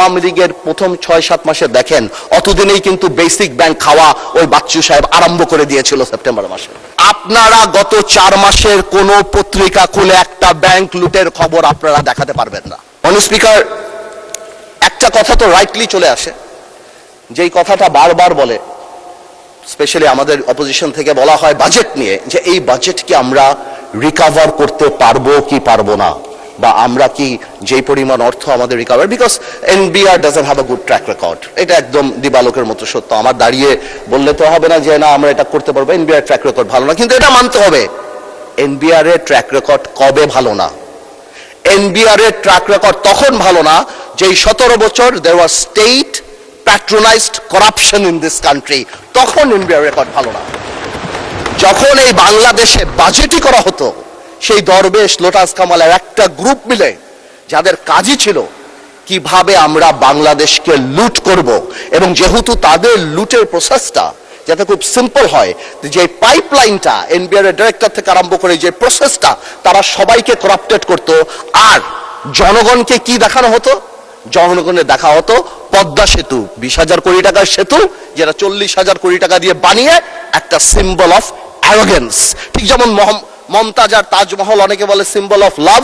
আওয়ামী লীগের প্রথম ৬-৭ মাসে দেখেন, অতদিনেই কিন্তু বেসিক ব্যাংক খাওয়া ওই বাচ্চু সাহেব আরম্ভ করে দিয়েছিল সেপ্টেম্বর মাসে। আপনারা গত ৪ মাসের কোন পত্রিকা খুলে একটা ব্যাংক লুটের খবর আপনারা দেখাতে পারবেন না। মাননীয় স্পিকার, একটা কথা তো রাইটলি চলে আসে, যেই কথাটা বারবার বলে, স্পেশালি আমাদের অপোজিশন থেকে বলা হয় বাজেট নিয়ে, যে এই বাজেট কি আমরা রিকভার করতে পারবো কি পারবো না, বা আমরা কি যেই পরিমাণ অর্থ আমাদের recover, because NBR doesn't have a good track record. এটা একদম দিবালোকের মতো সত্য। আমার দাঁড়িয়ে বললে তো হবে না যে না আমরা এটা করতে পারবো, এনবিআর ট্র্যাক রেকর্ড ভালো না, কিন্তু এটা মানতে হবে এনবিআর এর ট্র্যাক রেকর্ড কবে ভালো না? এনবিআর এর ট্র্যাক রেকর্ড তখন ভালো না যেই 17 বছর there was state patronised corruption in this country, তখন এনবিআর রেকর্ড ভালো না। যখন এই বাংলাদেশে বাজেটই করা হতো, সেই দরবেশ লোটাস কামালের একটা গ্রুপ মিলে যাদের কাজই ছিল কিভাবে আমরা বাংলাদেশকে লুট করব, এবং যেহেতু তাদের লুটের প্রসেসটা যাতে খুব সিম্পল হয়, যে পাইপলাইনটা এনবিআর এর ডিরেক্টর থেকে আরম্ভ করে যে প্রসেসটা, তারা সবাইকে করাপ্টেড করত। আর জনগণকে কি দেখানো হতো? জনগণের দেখা হতো পদ্মা সেতু, 20,000 কোটি টাকার সেতু, যেটা 40,000 কোটি টাকা দিয়ে বানিয়ে একটা সিম্বল অফ অ্যারোগেন্স। ঠিক যেমন মমতাজ আর তাজমহল অনেকে বলে সিম্বল অফ লাভ,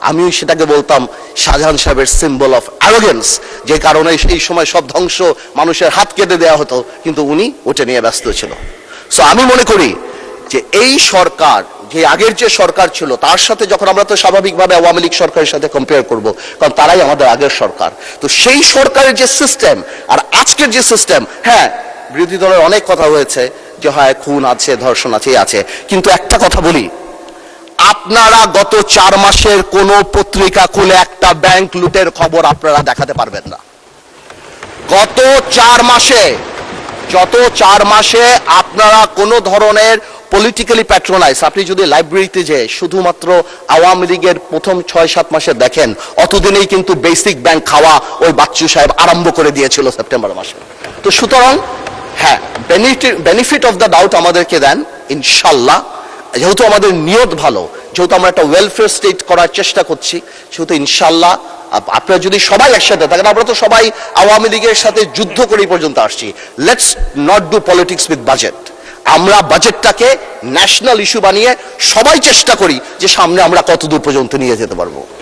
আমি সেটাকে বলতাম শাহজাহান সাহেবের সিম্বল অফ অ্যারোগেন্স, যে কারণে সেই সময় সব ধ্বংস মানুষের হাত কেটে দেওয়া হতো, কিন্তু উনি ওটা নিয়ে ব্যস্ত ছিল। সো আমি মনে করি যে এই সরকার, যে আগের যে সরকার ছিল তার সাথে যখন আমরা তো স্বাভাবিকভাবে আওয়ামী লীগ সরকারের সাথে কম্পেয়ার করব, কারণ তারাই আমাদের আগের সরকার, তো সেই সরকারের যে সিস্টেম আর আজকের যে সিস্টেম, হ্যাঁ বিরোধী দলের অনেক কথা হয়েছে যে হয় খুন আছে, ধর্ষণ আছে, কিন্তু একটা কথা বলি, আপনারা গত ৪ মাসের কোন পত্রিকা খুলে একটা ব্যাংক লুটের খবর আপনারা দেখাতে পারবেন না। গত ৪ মাসে আপনারা কোন ধরনের পলিটিক্যালি প্যাট্রোনাইজ, আপনি যদি লাইব্রেরিতে যে শুধুমাত্র আওয়ামী লীগের প্রথম ৬-৭ মাসে দেখেন, অতদিনেই কিন্তু বেসিক ব্যাংক খাওয়া ওই বাচ্চু সাহেব আরম্ভ করে দিয়েছিল সেপ্টেম্বর মাসে। তো সুতরাং হ্যাঁ, বেনিফিট অফ দ্য ডাউট আমাদেরকে দেন ইনশাল্লাহ, যেহেতু আমাদের নিয়ত ভালো, যেহেতু আমরা একটা ওয়েলফেয়ার স্টেট করার চেষ্টা করছি, সেহেতু ইনশাল্লাহ আপনারা যদি সবাই একসাথে থাকেন, আমরা তো সবাই আওয়ামী লীগের সাথে যুদ্ধ করে পর্যন্ত আসছি, let's not do politics with budget. আমরা বাজেটটাকে ন্যাশনাল ইস্যু বানিয়ে সবাই চেষ্টা করি যে সামনে আমরা কতদূর পর্যন্ত নিয়ে যেতে পারবো।